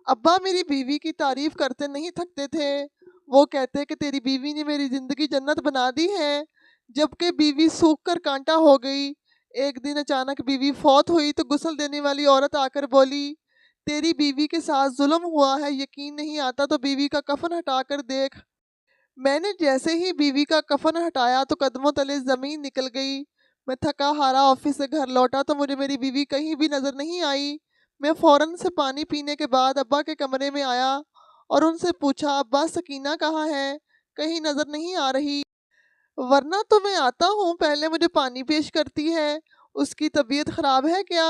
ابا میری بیوی کی تعریف کرتے نہیں تھکتے تھے۔ وہ کہتے کہ تیری بیوی نے میری زندگی جنت بنا دی ہے، جبکہ بیوی سوکھ کر کانٹا ہو گئی۔ ایک دن اچانک بیوی فوت ہوئی تو غسل دینے والی عورت آ کر بولی، تیری بیوی کے ساتھ ظلم ہوا ہے، یقین نہیں آتا تو بیوی کا کفن ہٹا کر دیکھ۔ میں نے جیسے ہی بیوی کا کفن ہٹایا تو قدموں تلے زمین نکل گئی۔ میں تھکا ہارا آفس سے گھر لوٹا تو مجھے میری بیوی کہیں بھی نظر نہیں آئی۔ میں فوراً سے پانی پینے کے بعد ابا کے کمرے میں آیا اور ان سے پوچھا، ابا سکینہ کہاں ہے؟ کہیں نظر نہیں آ رہی۔ ورنہ تو میں آتا ہوں، پہلے مجھے پانی پیش کرتی ہے۔ اس کی طبیعت خراب ہے کیا؟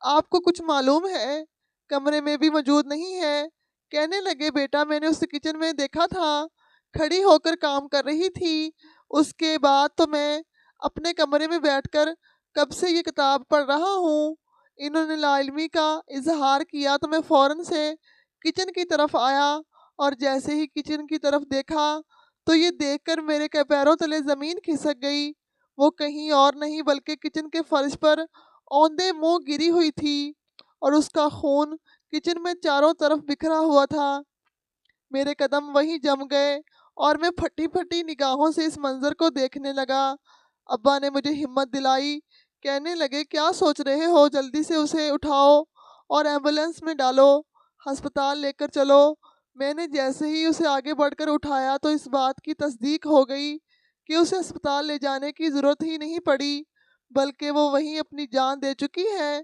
آپ کو کچھ معلوم ہے؟ کمرے میں بھی موجود نہیں ہے۔ کہنے لگے، بیٹا میں نے اسے کچن میں دیکھا تھا، کھڑی ہو کر کام کر رہی تھی۔ اس کے بعد تو میں اپنے کمرے میں بیٹھ کر کب سے یہ کتاب پڑھ رہا ہوں۔ انہوں نے لا علمی کا اظہار کیا تو میں فوراً سے کچن کی طرف آیا، اور جیسے ہی کچن کی طرف دیکھا تو یہ دیکھ کر میرے کے پیروں تلے زمین کھسک گئی۔ وہ کہیں اور نہیں بلکہ کچن کے فرش پر اوندے منہ گری ہوئی تھی، اور اس کا خون کچن میں چاروں طرف بکھرا ہوا تھا۔ میرے قدم وہیں جم گئے اور میں پھٹی پھٹی نگاہوں سے اس منظر کو دیکھنے لگا۔ ابا نے مجھے ہمت دلائی، کہنے لگے، کیا سوچ رہے ہو؟ جلدی سے اسے اٹھاؤ اور ایمبولینس میں ڈالو، ہسپتال لے کر چلو۔ میں نے جیسے ہی اسے آگے بڑھ کر اٹھایا تو اس بات کی تصدیق ہو گئی کہ اسے ہسپتال لے جانے کی ضرورت ہی نہیں پڑی، بلکہ وہ وہیں اپنی جان دے چکی ہے۔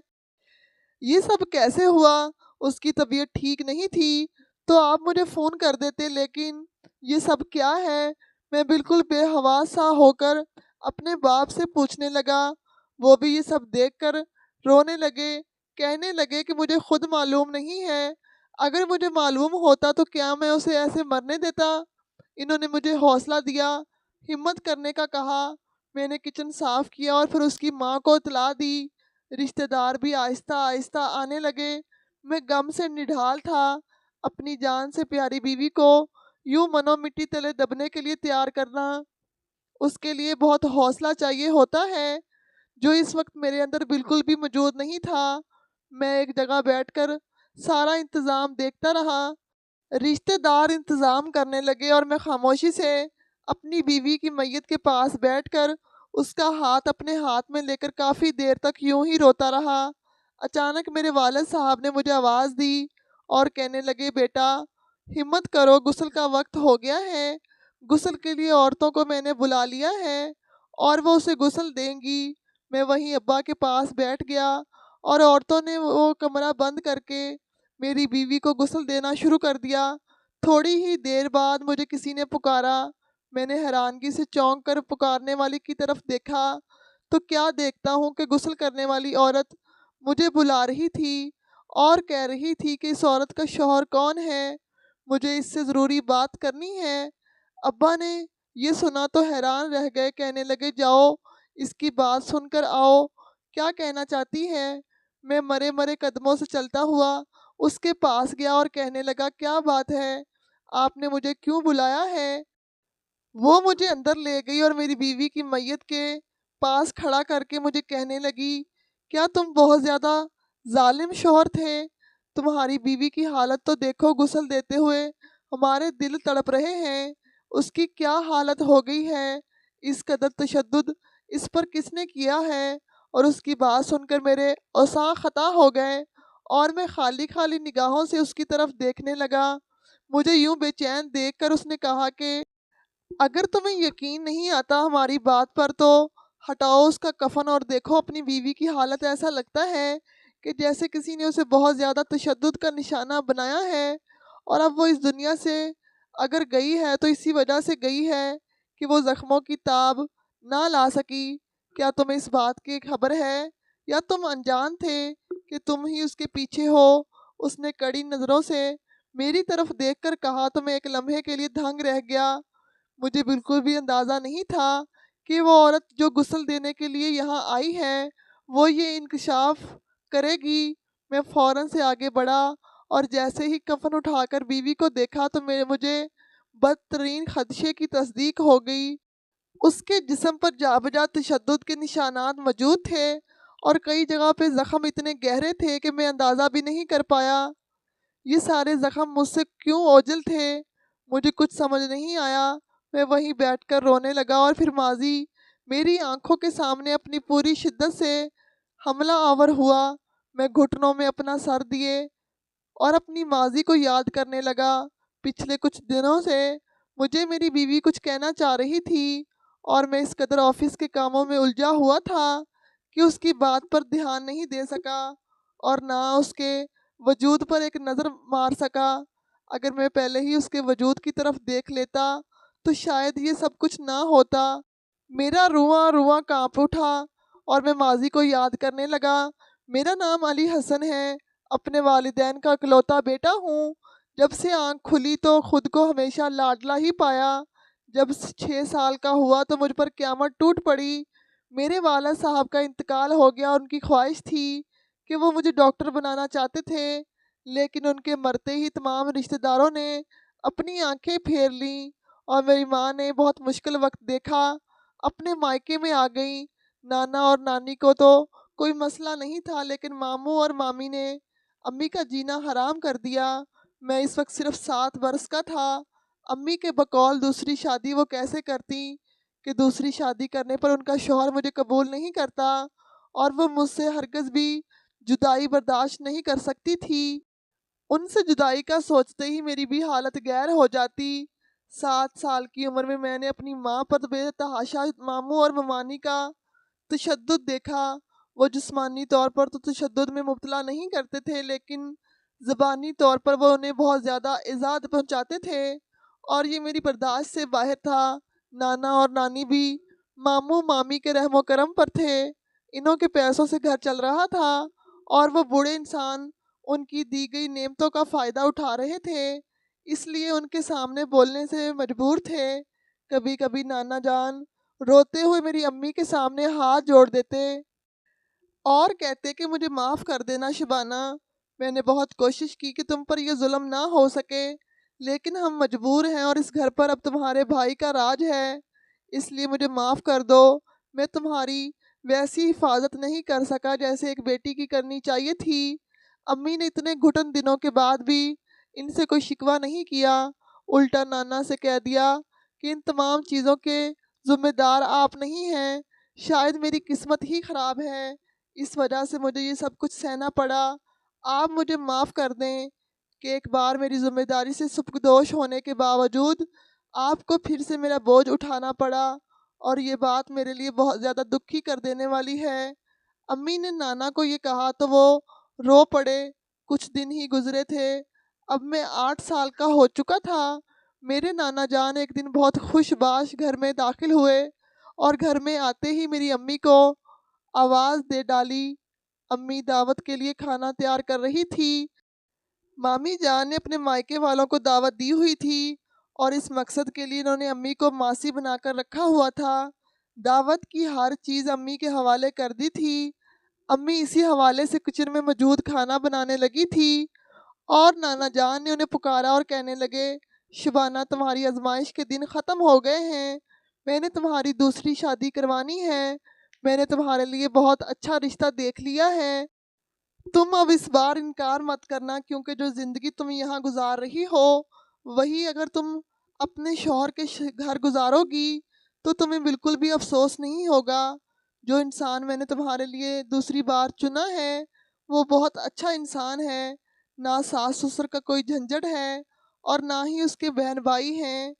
یہ سب کیسے ہوا؟ اس کی طبیعت ٹھیک نہیں تھی تو آپ مجھے فون کر دیتے، لیکن یہ سب کیا ہے؟ میں بالکل بے حواس سا ہو کر اپنے باپ سے پوچھنے لگا۔ وہ بھی یہ سب دیکھ کر رونے لگے، کہنے لگے کہ مجھے خود معلوم نہیں ہے، اگر مجھے معلوم ہوتا تو کیا میں اسے ایسے مرنے دیتا؟ انہوں نے مجھے حوصلہ دیا، ہمت کرنے کا کہا۔ میں نے کچن صاف کیا اور پھر اس کی ماں کو اطلاع دی۔ رشتہ دار بھی آہستہ آہستہ آنے لگے۔ میں غم سے نڈھال تھا۔ اپنی جان سے پیاری بیوی کو یوں منو مٹی تلے دبنے کے لیے تیار کرنا، اس کے لیے بہت حوصلہ چاہیے ہوتا ہے، جو اس وقت میرے اندر بالکل بھی موجود نہیں تھا۔ میں ایک جگہ بیٹھ کر سارا انتظام دیکھتا رہا۔ رشتہ دار انتظام کرنے لگے اور میں خاموشی سے اپنی بیوی کی میت کے پاس بیٹھ کر اس کا ہاتھ اپنے ہاتھ میں لے کر کافی دیر تک یوں ہی روتا رہا۔ اچانک میرے والد صاحب نے مجھے آواز دی اور کہنے لگے، بیٹا ہمت کرو، غسل کا وقت ہو گیا ہے۔ غسل کے لیے عورتوں کو میں نے بلا لیا ہے اور وہ اسے غسل دیں گی۔ میں وہیں ابا کے پاس بیٹھ گیا اور عورتوں نے وہ کمرہ بند کر کے میری بیوی کو غسل دینا شروع کر دیا۔ تھوڑی ہی دیر بعد مجھے کسی نے پکارا۔ میں نے حیرانگی سے چونک کر پکارنے والی کی طرف دیکھا تو کیا دیکھتا ہوں کہ غسل کرنے والی عورت مجھے بلا رہی تھی اور کہہ رہی تھی کہ اس عورت کا شوہر کون ہے، مجھے اس سے ضروری بات کرنی ہے۔ ابا نے یہ سنا تو حیران رہ گئے، کہنے لگے، جاؤ اس کی بات سن کر آؤ، کیا کہنا چاہتی ہے؟ میں مرے مرے قدموں سے چلتا ہوا اس کے پاس گیا اور کہنے لگا، کیا بات ہے؟ آپ نے مجھے کیوں بلایا ہے؟ وہ مجھے اندر لے گئی اور میری بیوی کی میت کے پاس کھڑا کر کے مجھے کہنے لگی، کیا تم بہت زیادہ ظالم شوہر تھے؟ تمہاری بیوی کی حالت تو دیکھو، غسل دیتے ہوئے ہمارے دل تڑپ رہے ہیں۔ اس کی کیا حالت ہو گئی ہے؟ اس قدر تشدد اس پر کس نے کیا ہے؟ اور اس کی بات سن کر میرے اعصاب خطا ہو گئے اور میں خالی خالی نگاہوں سے اس کی طرف دیکھنے لگا۔ مجھے یوں بے چین دیکھ کر اس نے کہا کہ اگر تمہیں یقین نہیں آتا ہماری بات پر تو ہٹاؤ اس کا کفن اور دیکھو اپنی بیوی کی حالت، ایسا لگتا ہے کہ جیسے کسی نے اسے بہت زیادہ تشدد کا نشانہ بنایا ہے، اور اب وہ اس دنیا سے اگر گئی ہے تو اسی وجہ سے گئی ہے کہ وہ زخموں کی تاب نہ لا سکی۔ کیا تمہیں اس بات کی خبر ہے یا تم انجان تھے کہ تم ہی اس کے پیچھے ہو؟ اس نے کڑی نظروں سے میری طرف دیکھ کر کہا تو میں ایک لمحے کے لیے دھنگ رہ گیا۔ مجھے بالکل بھی اندازہ نہیں تھا کہ وہ عورت جو غسل دینے کے لیے یہاں آئی ہے وہ یہ انکشاف کرے گی۔ میں فوراً سے آگے بڑھا اور جیسے ہی کفن اٹھا کر بیوی کو دیکھا تو مجھے بدترین خدشے کی تصدیق ہو گئی۔ اس کے جسم پر جا بجا تشدد کے نشانات موجود تھے اور کئی جگہ پہ زخم اتنے گہرے تھے کہ میں اندازہ بھی نہیں کر پایا۔ یہ سارے زخم مجھ سے کیوں اوجھل تھے؟ مجھے کچھ سمجھ نہیں آیا۔ میں وہیں بیٹھ کر رونے لگا اور پھر ماضی میری آنکھوں کے سامنے اپنی پوری شدت سے حملہ آور ہوا۔ میں گھٹنوں میں اپنا سر دیے اور اپنی ماضی کو یاد کرنے لگا۔ پچھلے کچھ دنوں سے مجھے میری بیوی کچھ کہنا چاہ رہی تھی اور میں اس قدر آفس کے کاموں میں الجھا ہوا تھا کہ اس کی بات پر دھیان نہیں دے سکا اور نہ اس کے وجود پر ایک نظر مار سکا۔ اگر میں پہلے ہی اس کے وجود کی طرف دیکھ لیتا تو شاید یہ سب کچھ نہ ہوتا۔ میرا رواں رواں کانپ اٹھا اور میں ماضی کو یاد کرنے لگا۔ میرا نام علی حسن ہے، اپنے والدین کا اکلوتا بیٹا ہوں۔ جب سے آنکھ کھلی تو خود کو ہمیشہ لاڈلا ہی پایا۔ جب 6 سال کا ہوا تو مجھ پر قیامت ٹوٹ پڑی۔ میرے والد صاحب کا انتقال ہو گیا۔ ان کی خواہش تھی کہ وہ مجھے ڈاکٹر بنانا چاہتے تھے، لیکن ان کے مرتے ہی تمام رشتہ داروں نے اپنی آنکھیں پھیر لیں اور میری ماں نے بہت مشکل وقت دیکھا۔ اپنے مائکے میں آ گئیں۔ نانا اور نانی کو تو کوئی مسئلہ نہیں تھا، لیکن ماموں اور مامی نے امی کا جینا حرام کر دیا۔ میں اس وقت صرف 7 برس کا تھا۔ امی کے بقول دوسری شادی وہ کیسے کرتی کہ دوسری شادی کرنے پر ان کا شوہر مجھے قبول نہیں کرتا اور وہ مجھ سے ہرگز بھی جدائی برداشت نہیں کر سکتی تھی۔ ان سے جدائی کا سوچتے ہی میری بھی حالت غیر ہو جاتی۔ 7 سال کی عمر میں میں نے اپنی ماں پر بے تحاشا ماموں اور ممانی کا تشدد دیکھا۔ وہ جسمانی طور پر تو تشدد میں مبتلا نہیں کرتے تھے، لیکن زبانی طور پر وہ انہیں بہت زیادہ ایذا پہنچاتے تھے اور یہ میری برداشت سے باہر تھا۔ نانا اور نانی بھی ماموں مامی کے رحم و کرم پر تھے۔ انہوں کے پیسوں سے گھر چل رہا تھا اور وہ بوڑھے انسان ان کی دی گئی نعمتوں کا فائدہ اٹھا رہے تھے، اس لیے ان کے سامنے بولنے سے مجبور تھے۔ کبھی کبھی نانا جان روتے ہوئے میری امی کے سامنے ہاتھ جوڑ دیتے اور کہتے کہ مجھے معاف کر دینا شبانہ، میں نے بہت کوشش کی کہ تم پر یہ ظلم نہ ہو سکے، لیکن ہم مجبور ہیں اور اس گھر پر اب تمہارے بھائی کا راج ہے، اس لیے مجھے معاف کر دو۔ میں تمہاری ویسی حفاظت نہیں کر سکا جیسے ایک بیٹی کی کرنی چاہیے تھی۔ امی نے اتنے گھٹن دنوں کے بعد بھی ان سے کوئی شکوہ نہیں کیا، الٹا نانا سے کہہ دیا کہ ان تمام چیزوں کے ذمہ دار آپ نہیں ہیں، شاید میری قسمت ہی خراب ہے، اس وجہ سے مجھے یہ سب کچھ سہنا پڑا۔ آپ مجھے معاف کر دیں کہ ایک بار میری ذمہ داری سے سبکدوش ہونے کے باوجود آپ کو پھر سے میرا بوجھ اٹھانا پڑا، اور یہ بات میرے لیے بہت زیادہ دکھی کر دینے والی ہے۔ امی نے نانا کو یہ کہا تو وہ رو پڑے۔ کچھ دن ہی گزرے تھے، اب میں 8 سال کا ہو چکا تھا۔ میرے نانا جان ایک دن بہت خوش باش گھر میں داخل ہوئے اور گھر میں آتے ہی میری امی کو آواز دے ڈالی۔ امی دعوت کے لیے کھانا تیار کر رہی تھی۔ مامی جان نے اپنے مائکے والوں کو دعوت دی ہوئی تھی اور اس مقصد کے لیے انہوں نے امی کو ماسی بنا کر رکھا ہوا تھا۔ دعوت کی ہر چیز امی کے حوالے کر دی تھی۔ امی اسی حوالے سے کچن میں موجود کھانا بنانے لگی تھی اور نانا جان نے انہیں پکارا اور کہنے لگے، شبانہ تمہاری آزمائش کے دن ختم ہو گئے ہیں، میں نے تمہاری دوسری شادی کروانی ہے، میں نے تمہارے لیے بہت اچھا رشتہ دیکھ لیا ہے، تم اب اس بار انکار مت کرنا، کیونکہ جو زندگی تم یہاں گزار رہی ہو وہی اگر تم اپنے شوہر کے گھر گزارو گی تو تمہیں بالکل بھی افسوس نہیں ہوگا۔ جو انسان میں نے تمہارے لیے دوسری بار چنا ہے وہ بہت اچھا انسان ہے، نہ ساس سسر کا کوئی جھنجھٹ ہے اور نہ ہی اس کے بہن بھائی ہیں،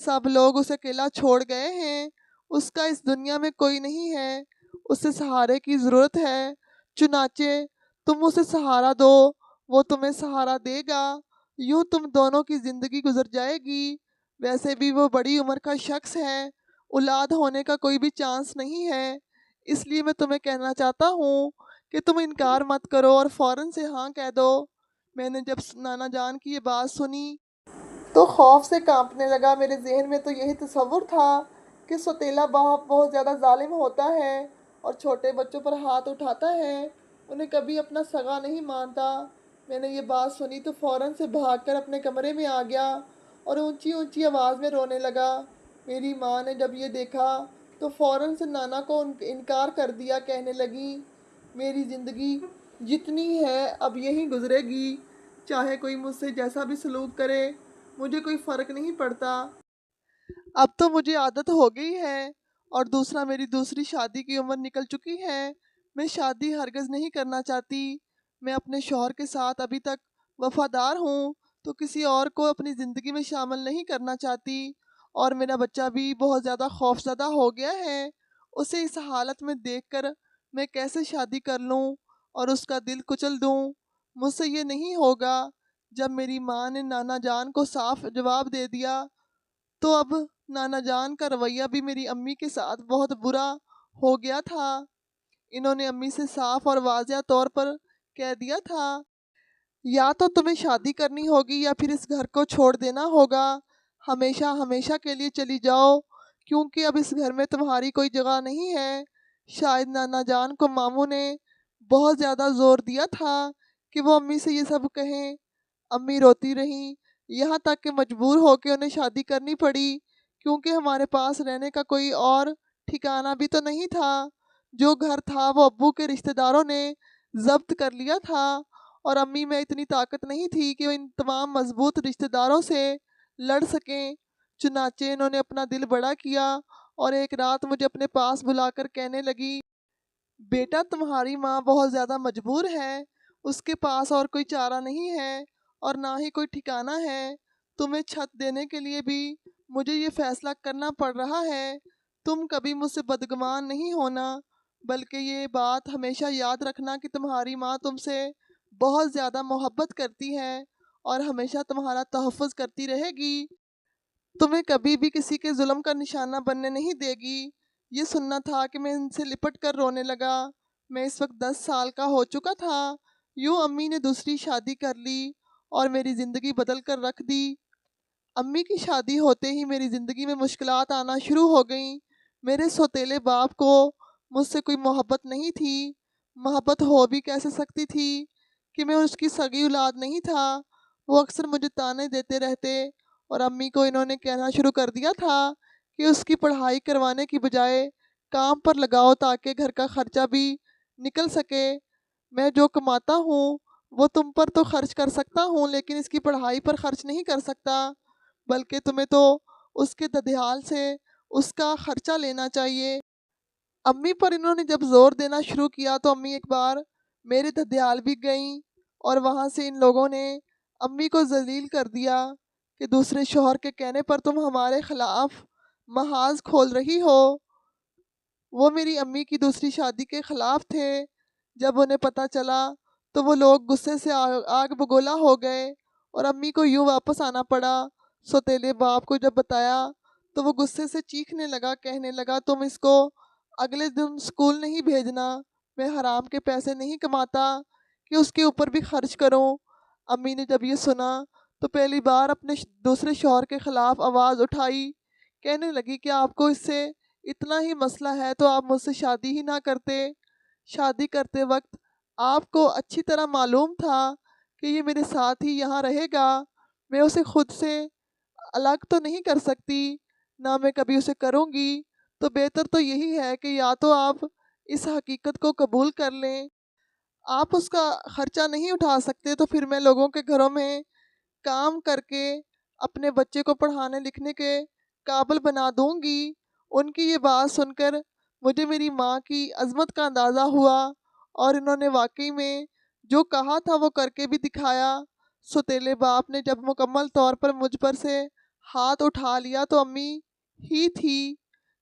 سب لوگ اسے اکیلا چھوڑ گئے ہیں، اس کا اس دنیا میں کوئی نہیں ہے، اسے سہارے کی ضرورت ہے، چنانچہ تم اسے سہارا دو، وہ تمہیں سہارا دے گا، یوں تم دونوں کی زندگی گزر جائے گی۔ ویسے بھی وہ بڑی عمر کا شخص ہے، اولاد ہونے کا کوئی بھی چانس نہیں ہے، اس لیے میں تمہیں کہنا چاہتا ہوں کہ تم انکار مت کرو اور فوراً سے ہاں کہہ دو۔ میں نے جب نانا جان کی یہ بات سنی تو خوف سے کانپنے لگا۔ میرے ذہن میں تو یہی تصور تھا کہ سوتیلا باپ بہت زیادہ ظالم ہوتا ہے اور چھوٹے بچوں پر ہاتھ اٹھاتا ہے، انہیں کبھی اپنا سگا نہیں مانتا۔ میں نے یہ بات سنی تو فوراً سے بھاگ کر اپنے کمرے میں آ گیا اور اونچی اونچی آواز میں رونے لگا۔ میری ماں نے جب یہ دیکھا تو فوراً سے نانا کو انکار کر دیا، کہنے لگی، میری زندگی جتنی ہے اب یہیں گزرے گی، چاہے کوئی مجھ سے جیسا بھی سلوک کرے، مجھے کوئی فرق نہیں پڑتا۔ اب تو مجھے عادت ہو گئی ہے، اور دوسرا میری دوسری شادی کی عمر نکل چکی ہے۔ میں شادی ہرگز نہیں کرنا چاہتی۔ میں اپنے شوہر کے ساتھ ابھی تک وفادار ہوں، تو کسی اور کو اپنی زندگی میں شامل نہیں کرنا چاہتی۔ اور میرا بچہ بھی بہت زیادہ خوفزدہ ہو گیا ہے۔ اسے اس حالت میں دیکھ کر میں کیسے شادی کر لوں اور اس کا دل کچل دوں؟ مجھ سے یہ نہیں ہوگا۔ جب میری ماں نے نانا جان کو صاف جواب دے دیا، تو اب نانا جان کا رویہ بھی میری امی کے ساتھ بہت برا ہو گیا تھا۔ انہوں نے امی سے صاف اور واضح طور پر کہہ دیا تھا، یا تو تمہیں شادی کرنی ہوگی یا پھر اس گھر کو چھوڑ دینا ہوگا۔ ہمیشہ ہمیشہ کے لیے چلی جاؤ، کیونکہ اب اس گھر میں تمہاری کوئی جگہ نہیں ہے۔ شاید نانا جان کو ماموں نے بہت زیادہ زور دیا تھا کہ وہ امی سے یہ سب کہیں۔ امی روتی رہیں، یہاں تک کہ مجبور ہو کے انہیں شادی کرنی پڑی، کیونکہ ہمارے پاس رہنے کا کوئی اور ٹھکانہ بھی تو نہیں تھا۔ جو گھر تھا وہ ابو کے رشتہ داروں نے ضبط کر لیا تھا، اور امی میں اتنی طاقت نہیں تھی کہ وہ ان تمام مضبوط رشتہ داروں سے لڑ سکیں۔ چنانچہ انہوں نے اپنا دل بڑا کیا، اور ایک رات مجھے اپنے پاس بلا کر کہنے لگی، بیٹا تمہاری ماں بہت زیادہ مجبور ہے، اس کے پاس اور کوئی چارہ نہیں ہے اور نہ ہی کوئی ٹھکانہ ہے۔ تمہیں چھت دینے کے لیے بھی مجھے یہ فیصلہ کرنا پڑ رہا ہے۔ تم کبھی مجھ سے بدگمان نہیں ہونا، بلکہ یہ بات ہمیشہ یاد رکھنا کہ تمہاری ماں تم سے بہت زیادہ محبت کرتی ہے اور ہمیشہ تمہارا تحفظ کرتی رہے گی۔ تمہیں کبھی بھی کسی کے ظلم کا نشانہ بننے نہیں دے گی۔ یہ سننا تھا کہ میں ان سے لپٹ کر رونے لگا۔ میں اس وقت 10 سال کا ہو چکا تھا۔ یوں امی نے دوسری شادی کر لی اور میری زندگی بدل کر رکھ دی۔ امی کی شادی ہوتے ہی میری زندگی میں مشکلات آنا شروع ہو گئیں۔ میرے سوتیلے باپ کو مجھ سے کوئی محبت نہیں تھی۔ محبت ہو بھی کیسے سکتی تھی کہ میں اس کی سگی اولاد نہیں تھا۔ وہ اکثر مجھے تانے دیتے رہتے، اور امی کو انہوں نے کہنا شروع کر دیا تھا کہ اس کی پڑھائی کروانے کی بجائے کام پر لگاؤ تاکہ گھر کا خرچہ بھی نکل سکے۔ میں جو کماتا ہوں وہ تم پر تو خرچ کر سکتا ہوں، لیکن اس کی پڑھائی پر خرچ نہیں کر سکتا، بلکہ تمہیں تو اس کے ددھیال سے اس کا خرچہ لینا چاہیے۔ امی پر انہوں نے جب زور دینا شروع کیا تو امی ایک بار میرے ددھیال بھی گئیں، اور وہاں سے ان لوگوں نے امی کو ذلیل کر دیا کہ دوسرے شوہر کے کہنے پر تم ہمارے خلاف محاذ کھول رہی ہو۔ وہ میری امی کی دوسری شادی کے خلاف تھے۔ جب انہیں پتہ چلا تو وہ لوگ غصے سے آگ بگولا ہو گئے، اور امی کو یوں واپس آنا پڑا۔ سوتیلے باپ کو جب بتایا تو وہ غصے سے چیخنے لگا، کہنے لگا، تم اس کو اگلے دن اسکول نہیں بھیجنا۔ میں حرام کے پیسے نہیں کماتا کہ اس کے اوپر بھی خرچ کروں۔ امی نے جب یہ سنا تو پہلی بار اپنے دوسرے شوہر کے خلاف آواز اٹھائی، کہنے لگی کہ آپ کو اس سے اتنا ہی مسئلہ ہے تو آپ مجھ سے شادی ہی نہ کرتے۔ شادی کرتے وقت آپ کو اچھی طرح معلوم تھا کہ یہ میرے ساتھ ہی یہاں رہے گا۔ میں اسے خود سے الگ تو نہیں کر سکتی، نہ میں کبھی اسے کروں گی۔ تو بہتر تو یہی ہے کہ یا تو آپ اس حقیقت کو قبول کر لیں، آپ اس کا خرچہ نہیں اٹھا سکتے تو پھر میں لوگوں کے گھروں میں کام کر کے اپنے بچے کو پڑھانے لکھنے کے قابل بنا دوں گی۔ ان کی یہ بات سن کر مجھے میری ماں کی عظمت کا اندازہ ہوا، اور انہوں نے واقعی میں جو کہا تھا وہ کر کے بھی دکھایا۔ سوتیلے باپ نے جب مکمل طور پر مجھ پر سے ہاتھ اٹھا لیا تو امی ہی تھی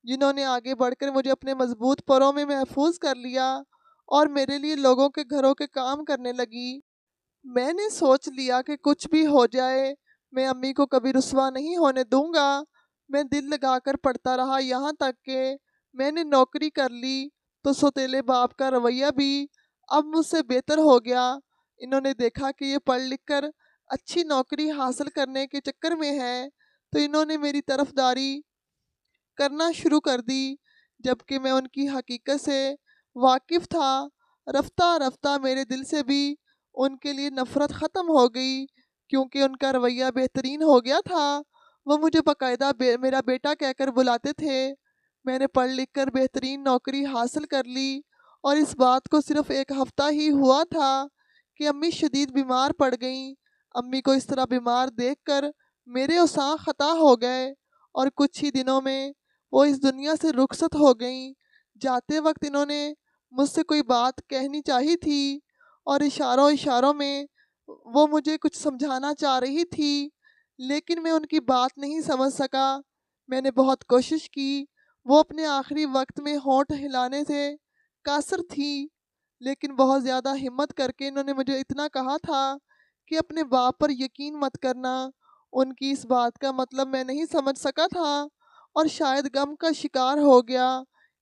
جنہوں نے آگے بڑھ کر مجھے اپنے مضبوط پروں میں محفوظ کر لیا اور میرے لیے لوگوں کے گھروں کے کام کرنے لگی۔ میں نے سوچ لیا کہ کچھ بھی ہو جائے میں امی کو کبھی رسوا نہیں ہونے دوں گا۔ میں دل لگا کر پڑھتا رہا، یہاں تک کہ میں نے نوکری کر لی تو سوتیلے باپ کا رویہ بھی اب مجھ سے بہتر ہو گیا۔ انہوں نے دیکھا کہ یہ پڑھ لکھ کر اچھی نوکری حاصل کرنے کے چکر میں ہے، تو انہوں نے میری طرفداری کرنا شروع کر دی، جبکہ میں ان کی حقیقت سے واقف تھا۔ رفتہ رفتہ میرے دل سے بھی ان کے لیے نفرت ختم ہو گئی، کیونکہ ان کا رویہ بہترین ہو گیا تھا۔ وہ مجھے باقاعدہ میرا بیٹا کہہ کر بلاتے تھے۔ میں نے پڑھ لکھ کر بہترین نوکری حاصل کر لی، اور اس بات کو صرف 1 ہفتہ ہی ہوا تھا کہ امی شدید بیمار پڑ گئیں۔ امی کو اس طرح بیمار دیکھ کر میرے اوساں خطا ہو گئے اور کچھ ہی دنوں میں وہ اس دنیا سے رخصت ہو گئیں۔ جاتے وقت انہوں نے مجھ سے کوئی بات کہنی چاہی تھی اور اشاروں اشاروں میں وہ مجھے کچھ سمجھانا چاہ رہی تھی، لیکن میں ان کی بات نہیں سمجھ سکا۔ میں نے بہت کوشش کی، وہ اپنے آخری وقت میں ہونٹ ہلانے سے قاصر تھی، لیکن بہت زیادہ ہمت کر کے انہوں نے مجھے اتنا کہا تھا کہ اپنے باپ پر یقین مت کرنا۔ ان کی اس بات کا مطلب میں نہیں سمجھ سکا تھا اور شاید غم کا شکار ہو گیا۔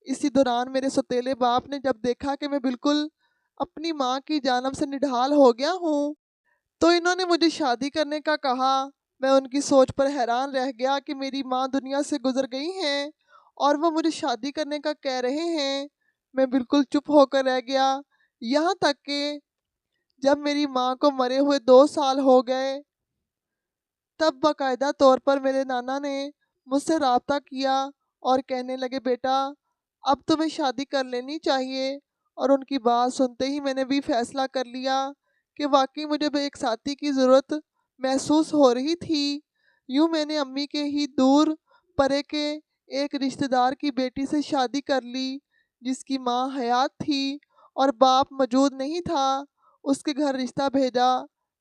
اسی دوران میرے سوتیلے باپ نے جب دیکھا کہ میں بالکل اپنی ماں کی جانب سے نڈھال ہو گیا ہوں، تو انہوں نے مجھے شادی کرنے کا کہا۔ میں ان کی سوچ پر حیران رہ گیا کہ میری ماں دنیا سے گزر گئی ہیں اور وہ مجھے شادی کرنے کا کہہ رہے ہیں۔ میں بالکل چپ ہو کر رہ گیا، یہاں تک کہ جب میری ماں کو مرے ہوئے 2 سال ہو گئے، تب باقاعدہ طور پر میرے نانا نے مجھ سے رابطہ کیا اور کہنے لگے، بیٹا اب تمہیں شادی کر لینی چاہیے۔ اور ان کی بات سنتے ہی میں نے بھی فیصلہ کر لیا کہ واقعی مجھے بھی ایک ساتھی کی ضرورت محسوس ہو رہی تھی۔ یوں میں نے امی کے ہی دور پرے کے ایک رشتہ دار کی بیٹی سے شادی کر لی، جس کی ماں حیات تھی اور باپ موجود نہیں تھا۔ اس کے گھر رشتہ بھیجا،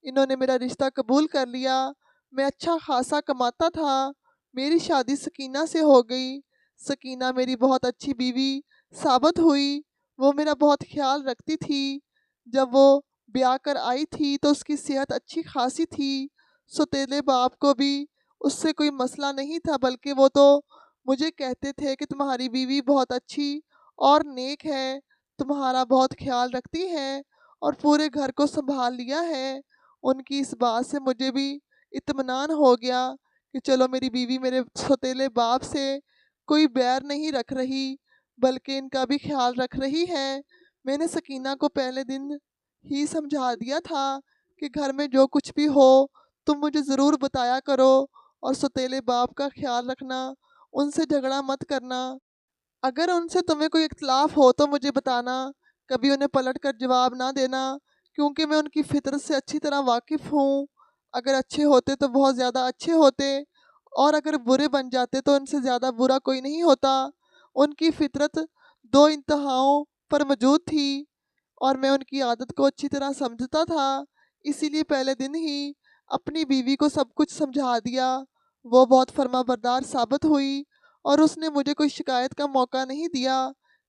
انہوں نے میرا رشتہ قبول کر لیا۔ میں اچھا خاصا کماتا تھا۔ میری شادی سکینہ سے ہو گئی۔ سکینہ میری بہت اچھی بیوی ثابت ہوئی۔ وہ میرا بہت خیال رکھتی تھی۔ جب وہ بیاہ کر آئی تھی تو اس کی صحت اچھی خاصی تھی۔ سوتیلے باپ کو بھی اس سے کوئی مسئلہ نہیں تھا، بلکہ وہ تو مجھے کہتے تھے کہ تمہاری بیوی بہت اچھی اور نیک ہے، تمہارا بہت خیال رکھتی ہے اور پورے گھر کو سنبھال لیا ہے۔ ان کی اس بات سے مجھے بھی اطمینان ہو گیا کہ چلو میری بیوی میرے سوتیلے باپ سے کوئی بیر نہیں رکھ رہی، بلکہ ان کا بھی خیال رکھ رہی ہے۔ میں نے سکینہ کو پہلے دن ہی سمجھا دیا تھا کہ گھر میں جو کچھ بھی ہو تم مجھے ضرور بتایا کرو اور سوتیلے باپ کا خیال رکھنا، ان سے جھگڑا مت کرنا۔ اگر ان سے تمہیں کوئی اختلاف ہو تو مجھے بتانا، کبھی انہیں پلٹ کر جواب نہ دینا، کیونکہ میں ان کی فطرت سے اچھی طرح واقف ہوں۔ اگر اچھے ہوتے تو بہت زیادہ اچھے ہوتے، اور اگر برے بن جاتے تو ان سے زیادہ برا کوئی نہیں ہوتا۔ ان کی فطرت 2 انتہاؤں پر موجود تھی اور میں ان کی عادت کو اچھی طرح سمجھتا تھا، اسی لیے پہلے دن ہی اپنی بیوی کو سب کچھ سمجھا دیا۔ وہ بہت فرما بردار ثابت ہوئی اور اس نے مجھے کوئی شکایت کا موقع نہیں دیا۔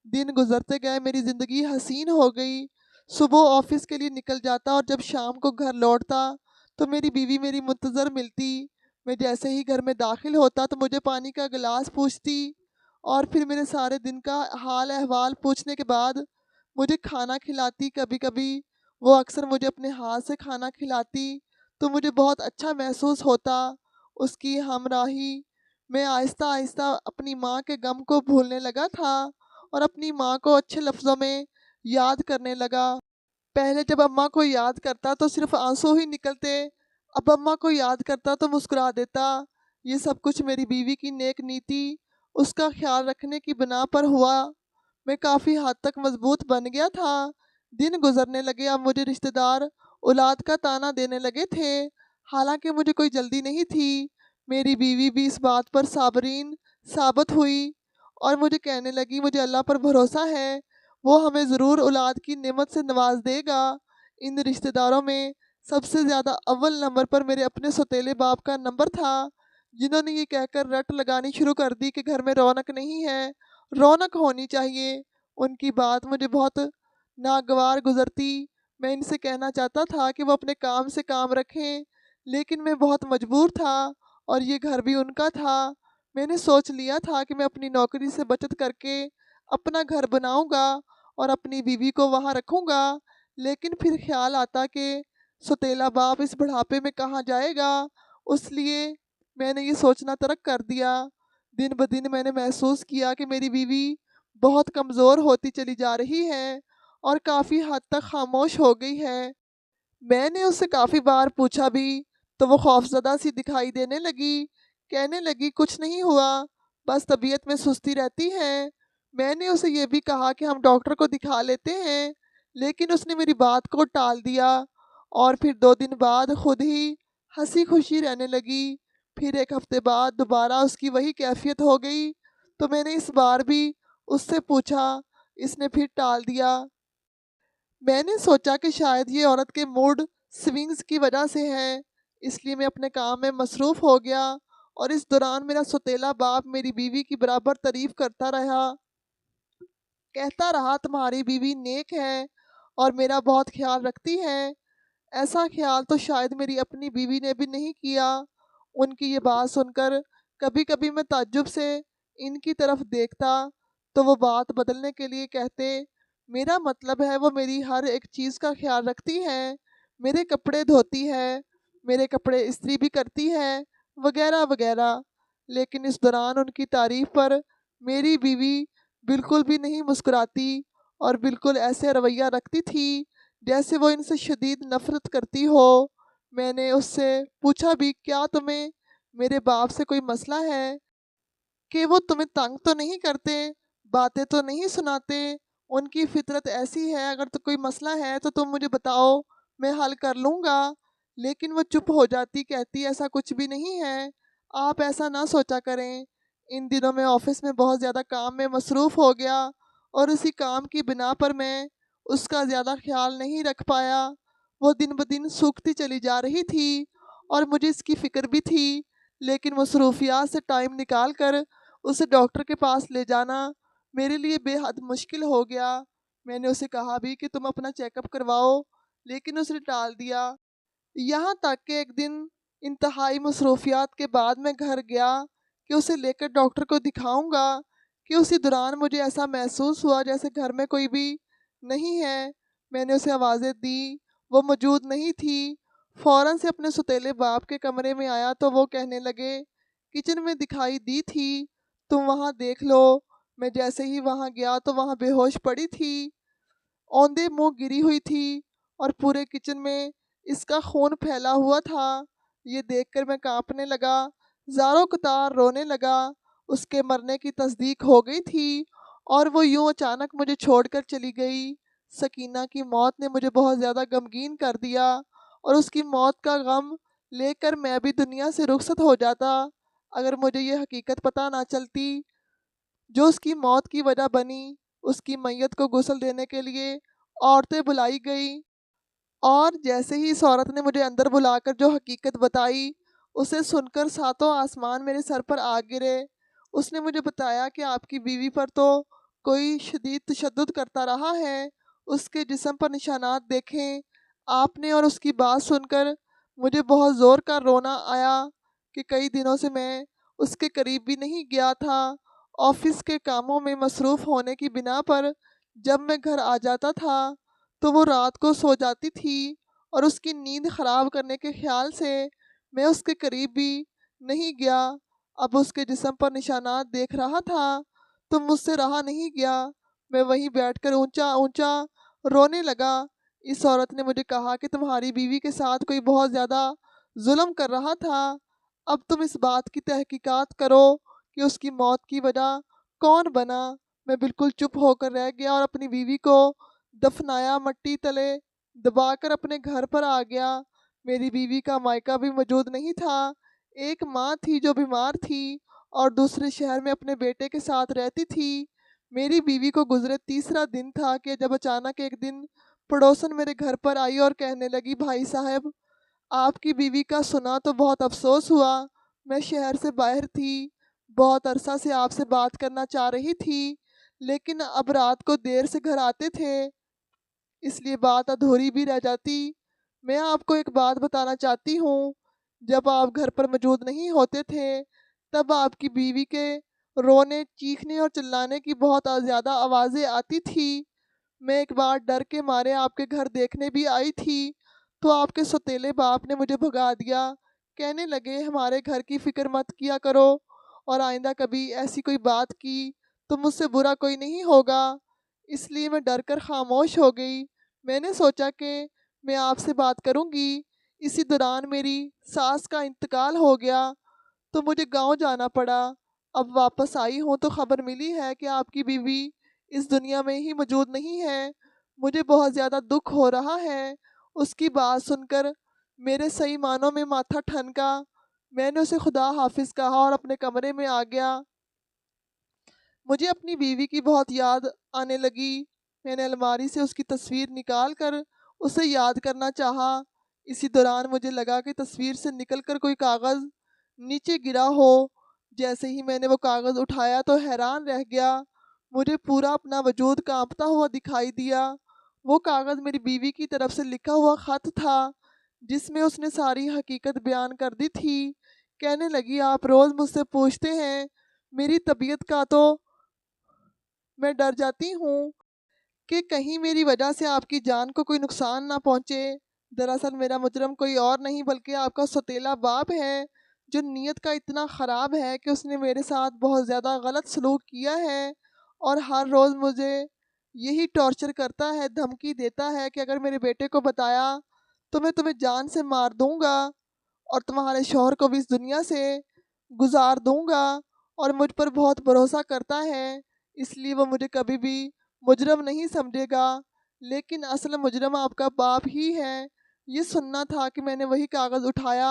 دن گزرتے گئے، میری زندگی حسین ہو گئی۔ صبح آفس کے لیے نکل جاتا اور جب شام کو گھر لوٹتا تو میری بیوی میری منتظر ملتی۔ میں جیسے ہی گھر میں داخل ہوتا تو مجھے پانی کا گلاس پوچھتی اور پھر میرے سارے دن کا حال احوال پوچھنے کے بعد مجھے کھانا کھلاتی۔ کبھی کبھی وہ اکثر مجھے اپنے ہاتھ سے کھانا کھلاتی تو مجھے بہت اچھا محسوس ہوتا۔ اس کی ہمراہی میں آہستہ آہستہ اپنی ماں کے غم کو بھولنے لگا تھا اور اپنی ماں کو اچھے لفظوں میں یاد کرنے لگا۔ پہلے جب اماں کو یاد کرتا تو صرف آنسو ہی نکلتے، اب اماں کو یاد کرتا تو مسکرا دیتا۔ یہ سب کچھ میری بیوی کی نیک نیتی، اس کا خیال رکھنے کی بنا پر ہوا۔ میں کافی حد تک مضبوط بن گیا تھا۔ دن گزرنے لگے، اب مجھے رشتہ دار اولاد کا طعنہ دینے لگے تھے، حالانکہ مجھے کوئی جلدی نہیں تھی۔ میری بیوی بھی اس بات پر صابرین ثابت ہوئی اور مجھے کہنے لگی، مجھے اللہ پر بھروسہ ہے، وہ ہمیں ضرور اولاد کی نعمت سے نواز دے گا۔ ان رشتہ داروں میں سب سے زیادہ اول نمبر پر میرے اپنے سوتیلے باپ کا نمبر تھا، جنہوں نے یہ کہہ کر رٹ لگانی شروع کر دی کہ گھر میں رونق نہیں ہے، رونق ہونی چاہیے۔ ان کی بات مجھے بہت ناگوار گزرتی۔ میں ان سے کہنا چاہتا تھا کہ وہ اپنے کام سے کام رکھیں، لیکن میں بہت مجبور تھا اور یہ گھر بھی ان کا تھا۔ میں نے سوچ لیا تھا کہ میں اپنی نوکری سے بچت کر کے اپنا گھر بناؤں گا اور اپنی بیوی کو وہاں رکھوں گا، لیکن پھر خیال آتا کہ سوتیلا باپ اس بڑھاپے میں کہاں جائے گا، اس لیے میں نے یہ سوچنا ترک کر دیا۔ دن بدن میں نے محسوس کیا کہ میری بیوی بہت کمزور ہوتی چلی جا رہی ہے اور کافی حد تک خاموش ہو گئی ہے۔ میں نے اس سے کافی بار پوچھا بھی تو وہ خوفزدہ سی دکھائی دینے لگی، کہنے لگی کچھ نہیں ہوا، بس طبیعت میں سستی رہتی ہے۔ میں نے اسے یہ بھی کہا کہ ہم ڈاکٹر کو دکھا لیتے ہیں، لیکن اس نے میری بات کو ٹال دیا اور پھر 2 دن بعد خود ہی ہنسی خوشی رہنے لگی۔ پھر 1 ہفتے بعد دوبارہ اس کی وہی کیفیت ہو گئی، تو میں نے اس بار بھی اس سے پوچھا، اس نے پھر ٹال دیا۔ میں نے سوچا کہ شاید یہ عورت کے موڈ سوئنگز کی وجہ سے ہے، اس لیے میں اپنے کام میں مصروف ہو گیا، اور اس دوران میرا سوتیلا باپ میری بیوی کی برابر تعریف کرتا رہا، کہتا رہا تمہاری بیوی نیک ہے اور میرا بہت خیال رکھتی ہے۔ ایسا خیال تو شاید میری اپنی بیوی نے بھی نہیں کیا۔ ان کی یہ بات سن کر کبھی کبھی میں تعجب سے ان کی طرف دیکھتا تو وہ بات بدلنے کے لیے کہتے، میرا مطلب ہے وہ میری ہر ایک چیز کا خیال رکھتی ہے، میرے کپڑے دھوتی ہے، میرے کپڑے استری بھی کرتی ہے، وغیرہ وغیرہ۔ لیکن اس دوران ان کی تعریف پر میری بیوی بالکل بھی نہیں مسکراتی، اور بالکل ایسے رویہ رکھتی تھی جیسے وہ ان سے شدید نفرت کرتی ہو۔ میں نے اس سے پوچھا بھی، کیا تمہیں میرے باپ سے کوئی مسئلہ ہے کہ وہ تمہیں تنگ تو نہیں کرتے، باتیں تو نہیں سناتے؟ ان کی فطرت ایسی ہے، اگر تو کوئی مسئلہ ہے تو تم مجھے بتاؤ، میں حل کر لوں گا۔ لیکن وہ چپ ہو جاتی، کہتی ایسا کچھ بھی نہیں ہے، آپ ایسا نہ سوچا کریں۔ ان دنوں میں آفس میں بہت زیادہ کام میں مصروف ہو گیا، اور اسی کام کی بنا پر میں اس کا زیادہ خیال نہیں رکھ پایا۔ وہ دن بدن سوکھتی چلی جا رہی تھی، اور مجھے اس کی فکر بھی تھی، لیکن مصروفیات سے ٹائم نکال کر اسے ڈاکٹر کے پاس لے جانا میرے لیے بے حد مشکل ہو گیا۔ میں نے اسے کہا بھی کہ تم اپنا چیک اپ کرواؤ، لیکن اس نے ٹال دیا۔ یہاں تک کہ ایک دن انتہائی مصروفیات کے بعد میں گھر گیا کہ اسے لے کر ڈاکٹر کو دکھاؤں گا، کہ اسی دوران مجھے ایسا محسوس ہوا جیسے گھر میں کوئی بھی نہیں ہے۔ میں نے اسے آوازیں دی، وہ موجود نہیں تھی۔ فوراً سے اپنے سوتیلے باپ کے کمرے میں آیا تو وہ کہنے لگے، کچن میں دکھائی دی تھی، تم وہاں دیکھ لو۔ میں جیسے ہی وہاں گیا تو وہاں بے ہوش پڑی تھی، اوندے منہ گری ہوئی تھی، اور پورے کچن میں اس کا خون پھیلا ہوا تھا۔ یہ دیکھ کر میں کانپنے لگا، زاروں قطار رونے لگا۔ اس کے مرنے کی تصدیق ہو گئی تھی، اور وہ یوں اچانک مجھے چھوڑ کر چلی گئی۔ سکینہ کی موت نے مجھے بہت زیادہ غمگین کر دیا، اور اس کی موت کا غم لے کر میں بھی دنیا سے رخصت ہو جاتا اگر مجھے یہ حقیقت پتہ نہ چلتی جو اس کی موت کی وجہ بنی۔ اس کی میت کو غسل دینے کے لیے عورتیں بلائی گئی، اور جیسے ہی اس عورت نے مجھے اندر بلا کر جو حقیقت بتائی، اسے سن کر ساتوں آسمان میرے سر پر آ گرے۔ اس نے مجھے بتایا کہ آپ کی بیوی پر تو کوئی شدید تشدد کرتا رہا ہے، اس کے جسم پر نشانات دیکھیں آپ نے۔ اور اس کی بات سن کر مجھے بہت زور کا رونا آیا کہ کئی دنوں سے میں اس کے قریب بھی نہیں گیا تھا۔ آفس کے کاموں میں مصروف ہونے کی بنا پر جب میں گھر آ جاتا تھا تو وہ رات کو سو جاتی تھی، اور اس کی نیند خراب کرنے کے خیال سے میں اس کے قریب بھی نہیں گیا۔ اب اس کے جسم پر نشانات دیکھ رہا تھا تو مجھ سے رہا نہیں گیا، میں وہیں بیٹھ کر اونچا اونچا رونے لگا۔ اس عورت نے مجھے کہا کہ تمہاری بیوی کے ساتھ کوئی بہت زیادہ ظلم کر رہا تھا، اب تم اس بات کی تحقیقات کرو کہ اس کی موت کی وجہ کون بنا۔ میں بالکل چپ ہو کر رہ گیا، اور اپنی بیوی کو دفنایا مٹی تلے دبا کر اپنے گھر پر آ گیا۔ میری بیوی کا مائکہ بھی موجود نہیں تھا۔ ایک ماں تھی جو بیمار تھی اور دوسرے شہر میں اپنے بیٹے کے ساتھ رہتی تھی۔ میری بیوی کو گزرے تیسرا دن تھا کہ جب اچانک ایک دن پڑوسن میرے گھر پر آئی اور کہنے لگی، بھائی صاحب آپ کی بیوی کا سنا تو بہت افسوس ہوا، میں شہر سے باہر تھی، بہت عرصہ سے آپ سے بات کرنا چاہ رہی تھی، لیکن اب رات کو دیر سے گھر آتے تھے، اس لیے بات ادھوری بھی رہ جاتی۔ میں آپ کو ایک بات بتانا چاہتی ہوں، جب آپ گھر پر موجود نہیں ہوتے تھے تب آپ کی بیوی کے رونے، چیخنے اور چلانے کی بہت زیادہ آوازیں آتی تھی۔ میں ایک بار ڈر کے مارے آپ کے گھر دیکھنے بھی آئی تھی تو آپ کے سوتیلے باپ نے مجھے بھگا دیا، کہنے لگے ہمارے گھر کی فکر مت کیا کرو، اور آئندہ کبھی ایسی کوئی بات کی تو مجھ سے برا کوئی نہیں ہوگا۔ اس لیے میں ڈر کر خاموش ہو گئی۔ میں نے سوچا کہ میں آپ سے بات کروں گی۔ اسی دوران میری ساس کا انتقال ہو گیا تو مجھے گاؤں جانا پڑا۔ اب واپس آئی ہوں تو خبر ملی ہے کہ آپ کی بیوی اس دنیا میں ہی موجود نہیں ہے۔ مجھے بہت زیادہ دکھ ہو رہا ہے۔ اس کی بات سن کر میرے صحیح معنوں میں ماتھا ٹھنکا۔ میں نے اسے خدا حافظ کہا اور اپنے کمرے میں آ گیا۔ مجھے اپنی بیوی کی بہت یاد آنے لگی۔ میں نے الماری سے اس کی تصویر نکال کر اسے یاد کرنا چاہا۔ اسی دوران مجھے لگا کہ تصویر سے نکل کر کوئی کاغذ نیچے گرا ہو۔ جیسے ہی میں نے وہ کاغذ اٹھایا تو حیران رہ گیا۔ مجھے پورا اپنا وجود کانپتا ہوا دکھائی دیا۔ وہ کاغذ میری بیوی کی طرف سے لکھا ہوا خط تھا، جس میں اس نے ساری حقیقت بیان کر دی تھی۔ کہنے لگی، آپ روز مجھ سے پوچھتے ہیں، میری طبیعت کا تو میں ڈر جاتی ہوں کہ کہیں میری وجہ سے آپ کی جان کو کوئی نقصان نہ پہنچے۔ دراصل میرا مجرم کوئی اور نہیں بلکہ آپ کا سوتیلا باپ ہے، جو نیت کا اتنا خراب ہے کہ اس نے میرے ساتھ بہت زیادہ غلط سلوک کیا ہے اور ہر روز مجھے یہی ٹارچر کرتا ہے، دھمکی دیتا ہے کہ اگر میرے بیٹے کو بتایا تو میں تمہیں جان سے مار دوں گا اور تمہارے شوہر کو بھی اس دنیا سے گزار دوں گا، اور مجھ پر بہت بھروسہ کرتا ہے، اس لیے وہ مجھے کبھی بھی مجرم نہیں سمجھے گا، لیکن اصل مجرم آپ کا باپ ہی ہے۔ یہ سننا تھا کہ میں نے وہی کاغذ اٹھایا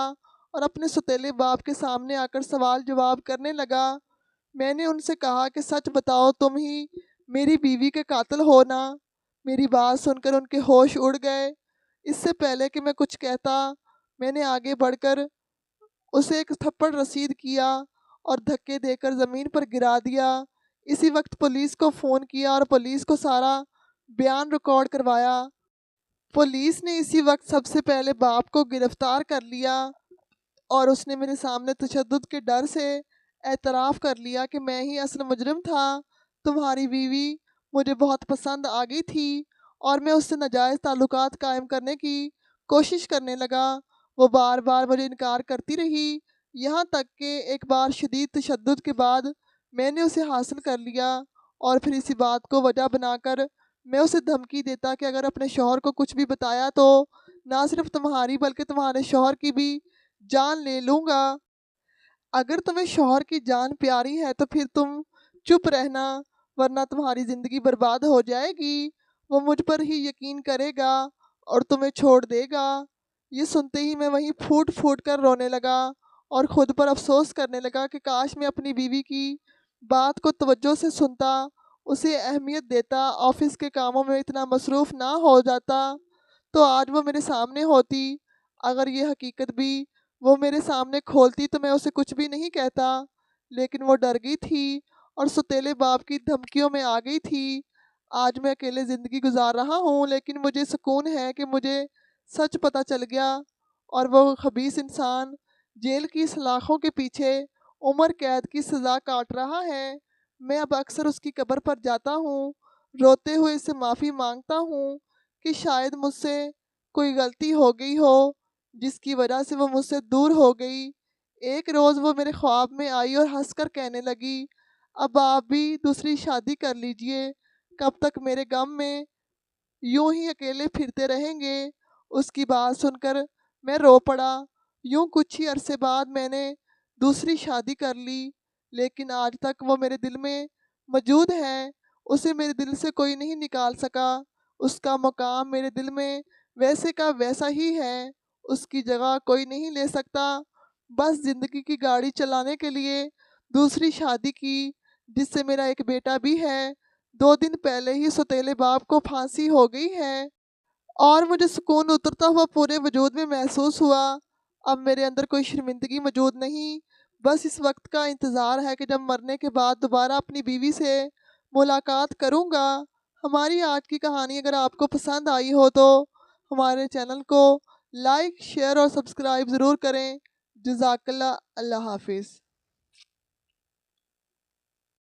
اور اپنے ستیلے باپ کے سامنے آ کر سوال جواب کرنے لگا۔ میں نے ان سے کہا کہ سچ بتاؤ، تم ہی میری بیوی کے قاتل ہو نا؟ میری بات سن کر ان کے ہوش اڑ گئے۔ اس سے پہلے کہ میں کچھ کہتا، میں نے آگے بڑھ کر اسے ایک تھپڑ رسید کیا اور دھکے دے کر زمین پر گرا دیا۔ اسی وقت پولیس کو فون کیا اور پولیس کو سارا بیان ریکارڈ کروایا۔ پولیس نے اسی وقت سب سے پہلے باپ کو گرفتار کر لیا اور اس نے میرے سامنے تشدد کے ڈر سے اعتراف کر لیا کہ میں ہی اصل مجرم تھا۔ تمہاری بیوی مجھے بہت پسند آ گئی تھی اور میں اس سے ناجائز تعلقات قائم کرنے کی کوشش کرنے لگا۔ وہ بار بار مجھے انکار کرتی رہی، یہاں تک کہ ایک بار شدید تشدد کے بعد میں نے اسے حاصل کر لیا اور پھر اسی بات کو وجہ بنا کر میں اسے دھمکی دیتا کہ اگر اپنے شوہر کو کچھ بھی بتایا تو نہ صرف تمہاری بلکہ تمہارے شوہر کی بھی جان لے لوں گا۔ اگر تمہیں شوہر کی جان پیاری ہے تو پھر تم چپ رہنا، ورنہ تمہاری زندگی برباد ہو جائے گی۔ وہ مجھ پر ہی یقین کرے گا اور تمہیں چھوڑ دے گا۔ یہ سنتے ہی میں وہیں پھوٹ پھوٹ کر رونے لگا اور خود پر افسوس کرنے لگا کہ کاش میں اپنی بیوی کی بات کو توجہ سے سنتا، اسے اہمیت دیتا، آفس کے کاموں میں اتنا مصروف نہ ہو جاتا تو آج وہ میرے سامنے ہوتی۔ اگر یہ حقیقت بھی وہ میرے سامنے کھولتی تو میں اسے کچھ بھی نہیں کہتا، لیکن وہ ڈر گئی تھی اور ستیلے باپ کی دھمکیوں میں آ گئی تھی۔ آج میں اکیلے زندگی گزار رہا ہوں، لیکن مجھے سکون ہے کہ مجھے سچ پتہ چل گیا اور وہ خبیث انسان جیل کی سلاخوں کے پیچھے عمر قید کی سزا کاٹ رہا ہے۔ میں اب اکثر اس کی قبر پر جاتا ہوں، روتے ہوئے اس سے معافی مانگتا ہوں کہ شاید مجھ سے کوئی غلطی ہو گئی ہو جس کی وجہ سے وہ مجھ سے دور ہو گئی۔ ایک روز وہ میرے خواب میں آئی اور ہنس کر کہنے لگی، اب آپ بھی دوسری شادی کر لیجئے، کب تک میرے غم میں یوں ہی اکیلے پھرتے رہیں گے؟ اس کی بات سن کر میں رو پڑا۔ یوں کچھ ہی عرصے بعد میں نے دوسری شادی کر لی، لیکن آج تک وہ میرے دل میں موجود ہے، اسے میرے دل سے کوئی نہیں نکال سکا۔ اس کا مقام میرے دل میں ویسے کا ویسا ہی ہے، اس کی جگہ کوئی نہیں لے سکتا۔ بس زندگی کی گاڑی چلانے کے لیے دوسری شادی کی، جس سے میرا ایک بیٹا بھی ہے۔ 2 دن پہلے ہی سوتیلے باپ کو پھانسی ہو گئی ہے اور مجھے سکون اترتا ہوا پورے وجود میں محسوس ہوا۔ اب میرے اندر کوئی شرمندگی موجود نہیں، بس اس وقت کا انتظار ہے کہ جب مرنے کے بعد دوبارہ اپنی بیوی سے ملاقات کروں گا۔ ہماری آج کی کہانی اگر آپ کو پسند آئی ہو تو ہمارے چینل کو لائک، شیئر اور سبسکرائب ضرور کریں۔ جزاک اللہ۔ اللہ حافظ۔